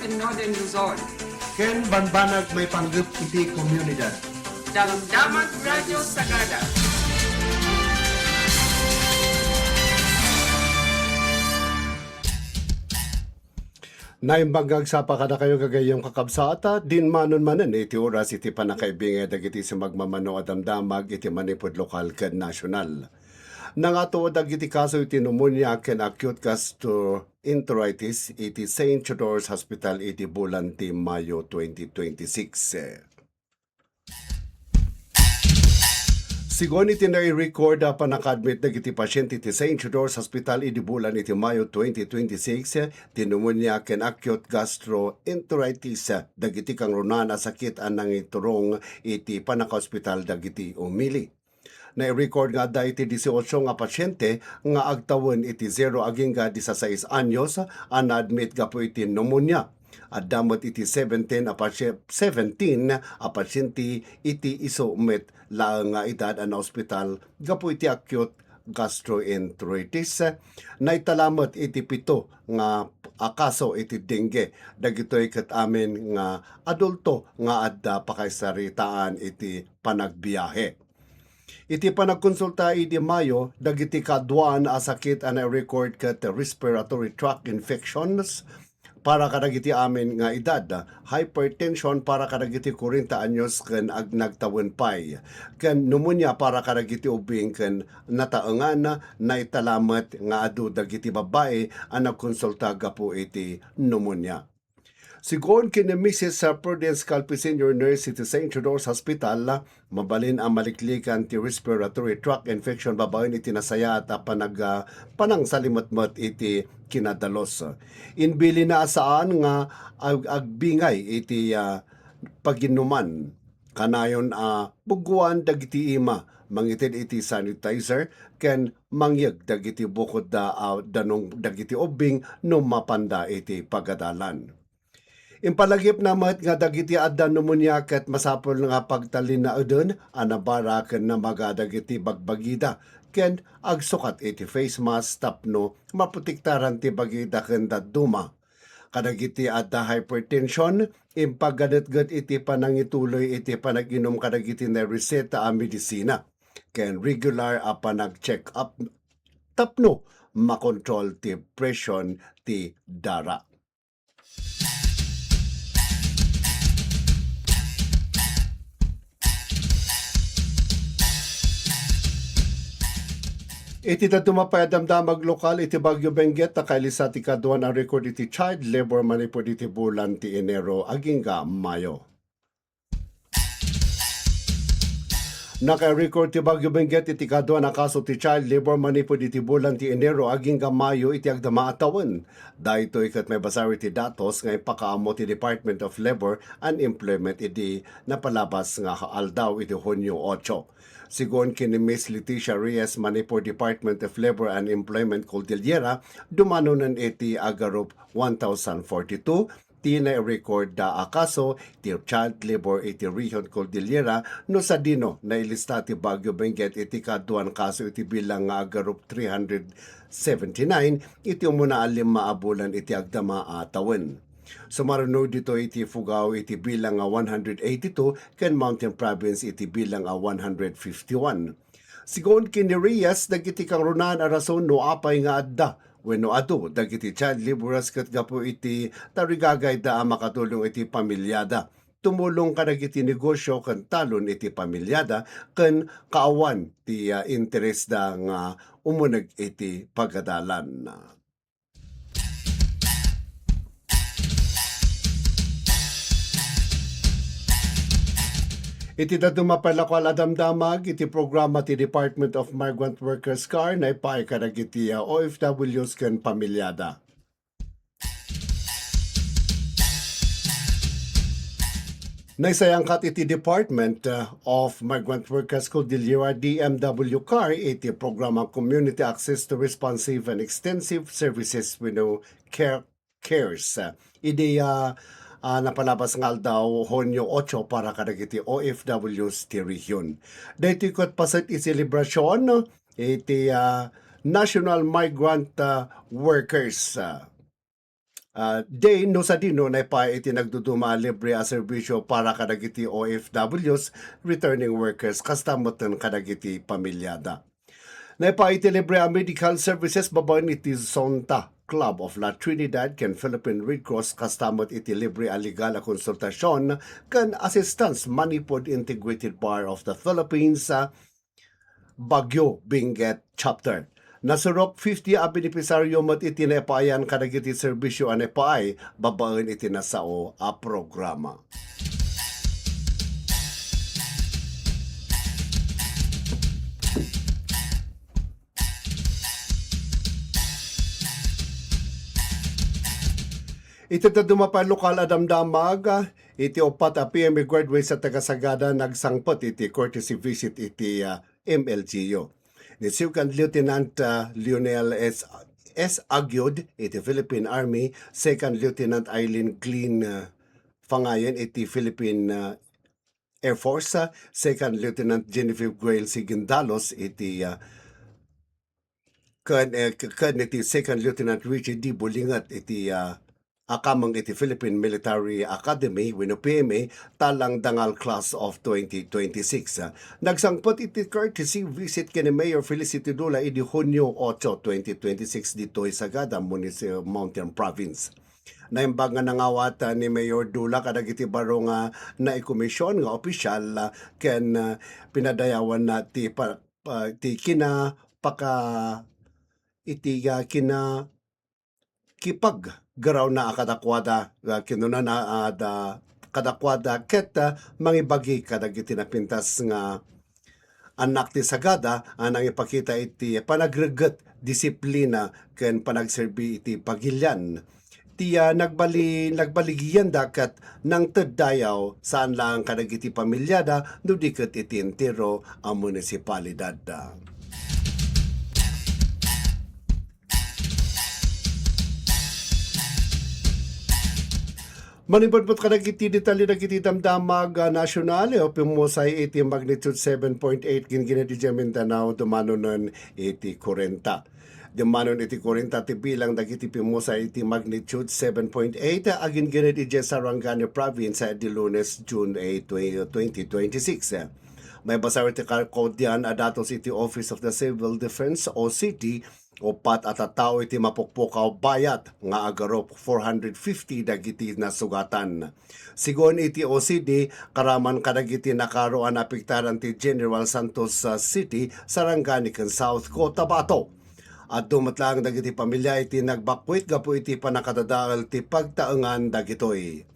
in Northern Luzon. Ken banbanag may panggap iti komunidad. Damdaman Radio Sagada. Naimbangag sa pakada kayo gagayong kakabsata, din manon manen iti oras iti panakaibingay dagiti si magmamano at damdamag iti manipod lokal ken nasyonal. Nangatuod dagiti kaso iti pneumonia ken acute gastroenteritis iti St. Theodore's Hospital iti bulan ti Mayo 2026. Sigon iti na-record panaka-admit dagiti pasyente iti St. Theodore's Hospital iti bulan iti Mayo 2026 ti pneumonia ken acute gastroenteritis dagiti kang runan a sakit anang iturong iti panaka-hospital dagiti umili. Na-record nga da iti 18 nga pasyente nga agtawon iti 0 aging 16 anyos na-admit gapo iti pneumonia. At damot iti 17 a pasyente iti isumet lang nga edad na ospital gapo iti acute gastroenteritis. Naitalamat iti 7 nga akaso iti dengue dagitoy ket amin nga adulto nga adda pakaisaritaan iti panagbiyahe. Iti panagkonsulta iti Mayo dagiti kadwan a sakit ana record ket respiratory tract infections para kadagiti amin nga edad, hypertension para kadagiti 40 anyos ken ag nagtawon pay, ken pneumonia para kadagiti ubing ken nataengan na italamat nga adu dagiti babae ang nagkonsulta gapo iti pneumonia. Sigon kini Mrs. Prudence Calpe Senior Nurse iti St. Theodore's Hospital, mabalin ang maliklikan ti respiratory tract infection babaen iti nasaya at panang salimatmat iti kinadalos. Inbili na asaan nga agbingay iti paginuman kanayon buguan dagiti ima mangited iti sanitizer ken mangyeg dagiti bukod danong dagiti ubing no mapanda iti pagadalan. Impalagip na mat nga dagiti adda pneumonia ket masapol nga pagtalin na udon anabara ken na magadagiti bagbagida ken agsukat iti face mask tapno maputiktaran ti bagida ken daduma. Kadagiti adda hypertension impaganetget iti panangituloy iti panaginom kadagiti na reseta a medisina ken regular a panag-check up tapno makontrol ti presyon ti dara. Iti dadumapay damdamag lokal iti Bagyo Benguet nakailisa ti kaduan ang record iti child labor manipod iti bulan ti Enero aging Mayo. Naka-record ti Bagyo Benguet iti kaduan ang kaso ti child labor manipod iti bulan ti Enero aging Mayo iti agdama atawan. Dahito ikat may basar iti datos nga ipakaamo ti Department of Labor and Employment iti napalabas nga aldaw iti Hunyo 8. Sigon kini Miss Leticia Reyes manipod Department of Labor and Employment Cordillera, dumanonan iti agarup 1042, ti na-record da akaso ti child labor iti Region Cordillera no sa dino na ilista ti Bagyo Benguet iti kaduan kaso iti bilang nga agarup 379 iti umuna alim maabulan iti agdama atawan. Sumarunod dito iti Fugao iti bilang 182 ken Mountain Province iti bilang 151. Sigon kini Reyes dagiti kang runan a rason no apay nga adda wenno adu dagiti child laborers ket gapo iti tarigagay da makatulong iti pamilyada. Tumulong kadagiti negosyo ken talon iti pamilyada ken kaawan ti interes da nga umuneg iti pagadalan. Iti dadumapalakwal adamdamag iti programa ti Department of Migrant Workers CAR na ipay kadagiti OFWs ken pamilyada. Naisayangkat iti Department of Migrant Workers Cordillera DMW CAR iti programa Community Access to Responsive and Extensive Services CARES. Napalabas nga daw Hunyo 8 para kadagiti OFWs ti region. Dahito ikot pasat iselebrasyon iti National Migrant Workers day no sa dino na pa iti nagduduma libre a serbisyo para kadagiti OFWs, returning workers, kastamotan kadagiti pamilyada. Na pa iti libre a medical services babaen iti Zonta Club of La Trinidad ken Philippine Red Cross kastamot iti libre a legal a konsultasyon ken assistance manipod Integrated Bar of the Philippines sa Baguio Benguet Chapter. Nasurok 50 a benepisaryo mat iti naepayan kadagiti serbisyo a naepaay babaen iti nasao a programa. Iti dumapa lokal adamdamag, iti opat a PMA graduate sa tagasagada nagsangpot iti courtesy visit iti MLGU. Ni Second Lieutenant Lionel S. Agyod iti Philippine Army, Second Lieutenant Eileen Clean Fangayon iti Philippine Air Force, Second Lieutenant Genevieve Grail Sigindalos iti iti Second Lieutenant Richie D. Bulingat iti akamang iti Philippine Military Academy wenno PMA talang dangal class of 2026. Nagsangpot iti courtesy visit kini Mayor Felicity Dula iti Hunyo 8, 2026 dito sa Sagada, Mountain Province. Naimbag nga nangawat ni Mayor Dula kadagiti baro nga naikomisyon nga opisyal ken pinadayawan na ti kina paka iti kina kipag garaw na akadakwada kinuna na kadakwada ket mangibagi kadagiti napintas nga anak ti Sagada anang ipakita iti panagreget disiplina ken panagserbi iti pagilyan ti nagbaligiyan dakat nang teddayaw saan lang kadagiti pamilyada dudiket iti entero ang munisipalidad. Manipod kadagiti detalye dagiti damdamag nasyonal o pimusay iti magnitude 7.8 ginginiti di Mindanao dumanon iti 40. Dumanon iti 40 ti bilang dagiti pimusay iti magnitude 7.8 agin giniti di Sarangani Province di Lunes June 8, 2026. May basar iti code yan adatos iti Office of the Civil Defense o City opat at tao iti mapukpukaw bayat nga agarop 450 dagiti nasugatan. Sigon iti OCD karaman kadagiti nakaroan apektaran ti General Santos City, Sarangani ken South Cotabato. At dumatlang dagiti pamilya iti nagbakwit gapu iti panakadadaal ti pagtaengan dagitoy.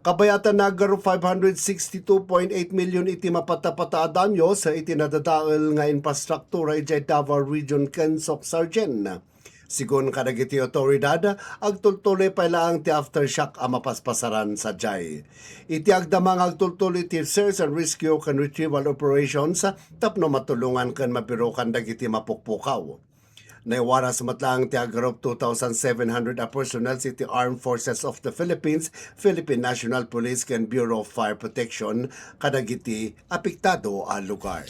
Kabayatan nagaro 562.8 million iti mapatapata danyo sa iti nadadaal nga infrastruktura iti Davao Region ken Sargen. Sigon kadagiti otoridad, agtultuloy pa lang ti aftershock a mapaspasaran sa jay. Iti agdamang agtultuloy ti search and rescue ken retrieval operations tapno matulungan ken mapirokan dagiti mapukpukaw. Naiwaras matlang ti agarop 2,700 a personnel iti Armed Forces of the Philippines, Philippine National Police ken Bureau of Fire Protection kadagiti apektado a lugar.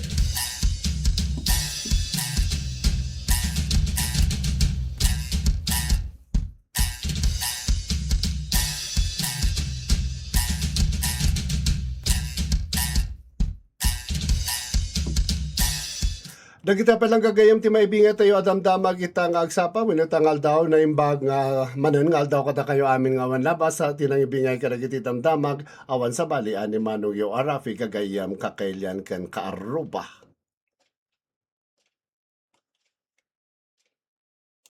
Dagita pa lang gagayam ti maibinga tayo adamdamag itang agsapa wenno tangal daw na imbag nga manen nga daw kada kayo amin nga awan labas sa tinang ibingay kadagiti damdamag awan sa bali ani Manong Yo Arafi gagayam kakailyan ken kaaruba.